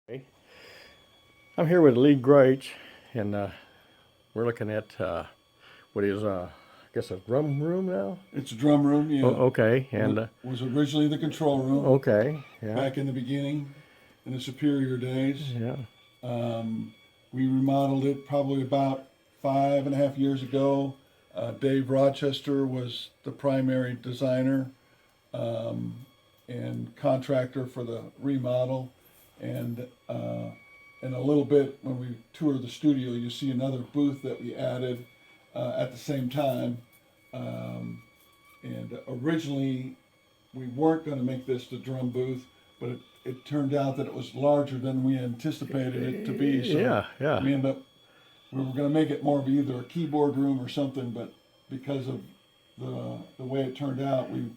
Hey, I'm here with Lee Groitzch, and we're looking at what is, I guess, a drum room now. It's a drum room, yeah. Okay, and Was originally the control room okay, yeah, back in the beginning, in the Superior days. yeah, We remodeled it probably about 5.5 years ago. Dave Rochester was the primary designer and contractor for the remodel. And in a little bit, when we tour the studio, you see another booth that we added at the same time. Um, and originally, we weren't going to make this the drum booth, but it turned out that it was larger than we anticipated it to be. So yeah, yeah. we ended up, we were going to make it more of either a keyboard room or something, but because of the way it turned out, we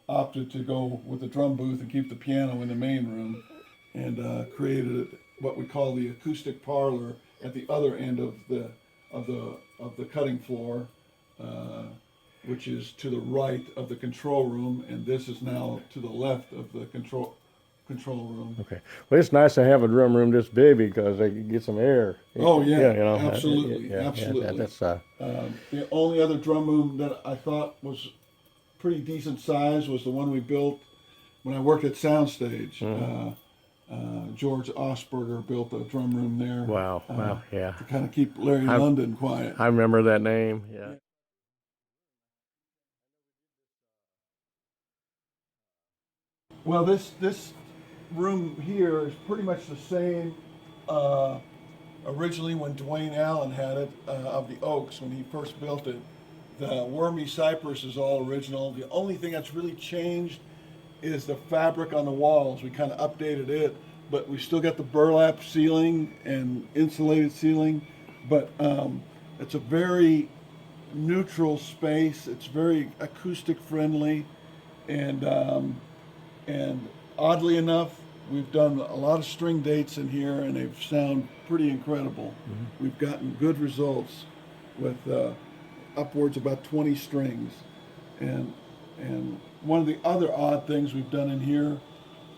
opted to go with the drum booth and keep the piano in the main room, and created what we call the acoustic parlor at the other end of the cutting floor, which is to the right of the control room, and this is now to the left of the control room. Okay. Well, it's nice to have a drum room this big because they can get some air. Oh yeah, you know, absolutely, absolutely. That's the only other drum room that I thought was pretty decent size was the one we built when I worked at Soundstage. George Osberger built a drum room there. wow, wow, yeah. To kind of keep Larry London quiet. I remember that name. Yeah. Well, this room here is pretty much the same. Originally, when Dwayne Allen had it, of the Oaks, when he first built it, the wormy cypress is all original. The only thing that's really changed is the fabric on the walls. We kind of updated it, but we still got the burlap ceiling and insulated ceiling. But it's a very neutral space. It's very acoustic friendly, and oddly enough, we've done a lot of string dates in here, and they sound pretty incredible. We've gotten good results with upwards about 20 strings, and one of the other odd things we've done in here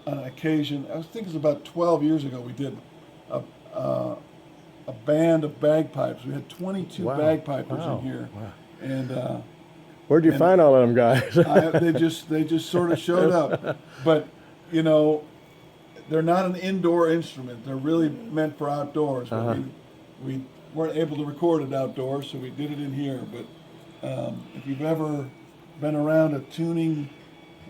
on occasion, I think it's about 12 years ago, we did a band of bagpipes. We had 22 Wow. bagpipers Wow. in here, Wow. and Where'd you find all of them guys? they just sort of showed up. But you know, they're not an indoor instrument. They're really meant for outdoors. But we weren't able to record it outdoors, so we did it in here. But if you've ever been around a tuning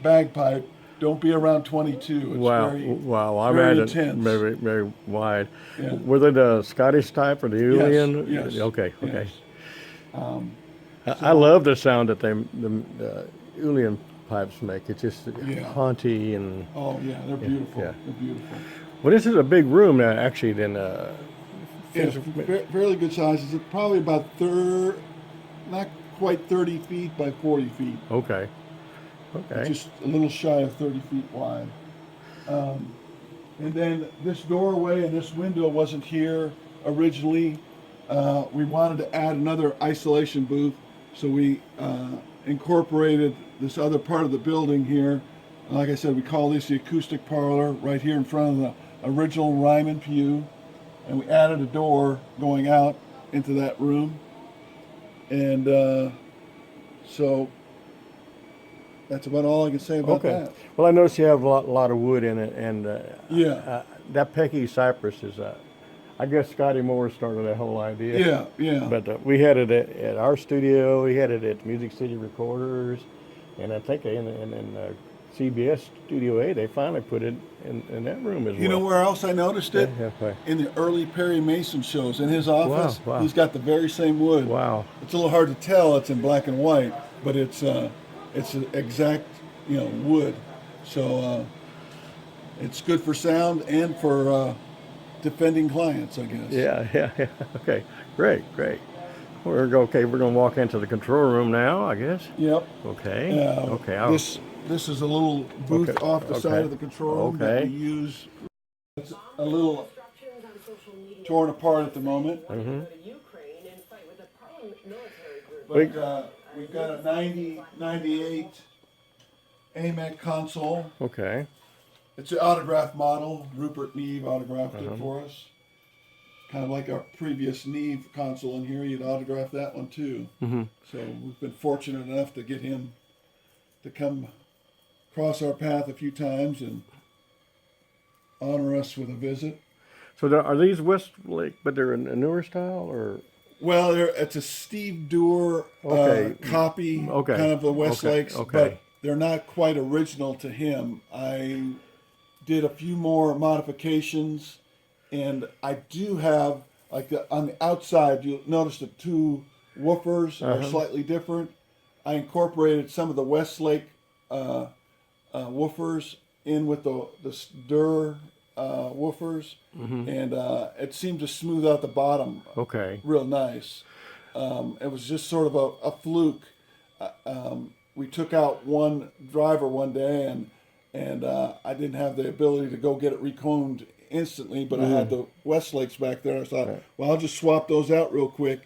bagpipe, don't be around 22. It's Wow, very, wow! I very imagine intense. very, very wide. Yeah. Were they the Scottish type or the Ulian? Yes. Okay, okay. Yes. I love the sound that the Ulian pipes make. It's just haunty and. Oh yeah, they're beautiful. yeah. They're beautiful. Well, this is a big room now, actually. Then. It's fairly good size. It's probably about not quite 30 feet by 40 feet. Okay. Okay. Just a little shy of 30 feet wide. And then this doorway and this window wasn't here originally. We wanted to add another isolation booth, so we incorporated this other part of the building here. Like I said, we call this the acoustic parlor, right here in front of the original Ryman pew. And we added a door going out into that room. And so that's about all I can say about that. Well, I noticed you have a lot of wood in it, and that Pecky cypress is, I guess Scotty Moore started that whole idea. Yeah, yeah. But we had it at our studio. We had it at Music City Recorders, and I think in CBS Studio A, they finally put it in that room as well. You know where else I noticed it? Yeah. In the early Perry Mason shows. In his office, Wow. He's got the very same wood. Wow. It's a little hard to tell. It's in black and white, but it's an exact, wood. So it's good for sound and for defending clients, I guess. Yeah. Okay, great. We're gonna walk into the control room now, I guess. Yep. Okay. Okay. This is a little booth off the side of the control room that we Okay. use. It's a little torn apart at the moment. But we've got a 98 AMEC console. Okay. It's an autograph model. Rupert Neve autographed it for us. Kind of like our previous Neve console in here. He'd autographed that one too. So we've been fortunate enough to get him to come cross our path a few times and honor us with a visit. So are these Westlake, but they're in a newer style, or? Well, it's a Steve Doerr copy, kind of the Westlakes, but they're not quite original to him. I did a few more modifications, and I do have, like on the outside, you'll notice the two woofers are slightly different. I incorporated some of the Westlake woofers in with the Doerr woofers, and it seemed to smooth out the bottom real nice. It was just sort of a fluke. We took out one driver one day, and I didn't have the ability to go get it reconed instantly, but I had the Westlakes back there. I thought, well, I'll just swap those out real quick.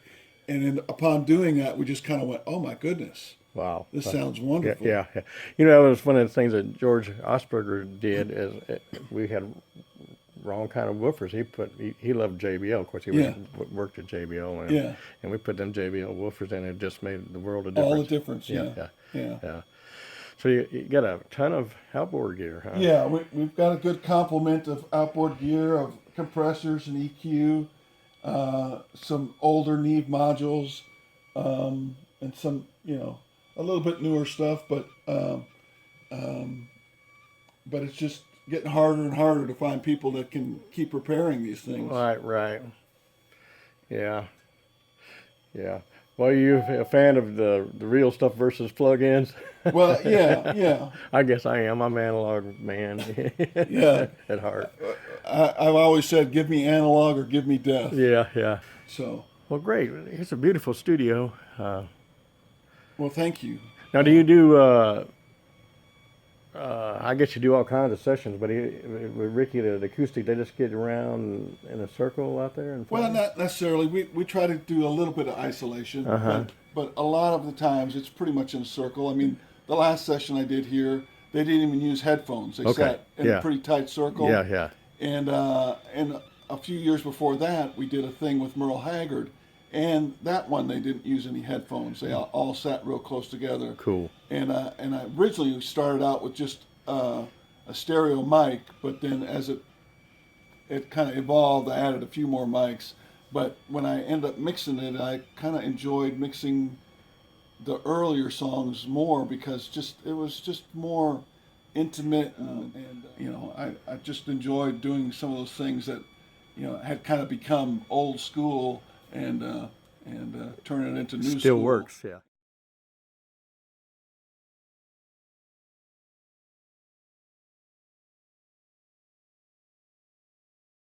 And then upon doing that, we just kind of went, oh my goodness. Wow. This sounds wonderful. Yeah. You know, that was one of the things that George Osberger did is we had wrong kind of woofers. He loved JBL. Of course, he worked at JBL. And we put them JBL woofers in. It just made the world of difference. All the difference, yeah. So you got a ton of outboard gear, huh? Yeah, we've got a good complement of outboard gear, of compressors and EQ, some older Neve modules, and some, a little bit newer stuff, but it's just getting harder and harder to find people that can keep repairing these things. Right. Yeah. Well, you a fan of the real stuff versus plug-ins? Well, yeah. I guess I am. I'm an analog man. At heart. I've always said, give me analog or give me death. Yeah. So. Well, great. It's a beautiful studio. Well, thank you. Now, do you do? I guess you do all kinds of sessions, but with Ricky, the acoustic, they just get around in a circle out there and play? Well, not necessarily. We try to do a little bit of isolation, but a lot of the times it's pretty much in a circle. I mean, the last session I did here, they didn't even use headphones. They sat in a pretty tight circle. Yeah. And a few years before that, we did a thing with Merle Haggard, and that one they didn't use any headphones. They all sat real close together. Cool. And I originally started out with just a stereo mic, but then as it kind of evolved, I added a few more mics. But when I ended up mixing it, I kind of enjoyed mixing the earlier songs more because it was just more intimate, and I just enjoyed doing some of those things that had kind of become old school and turning it into new school. Still works, yeah.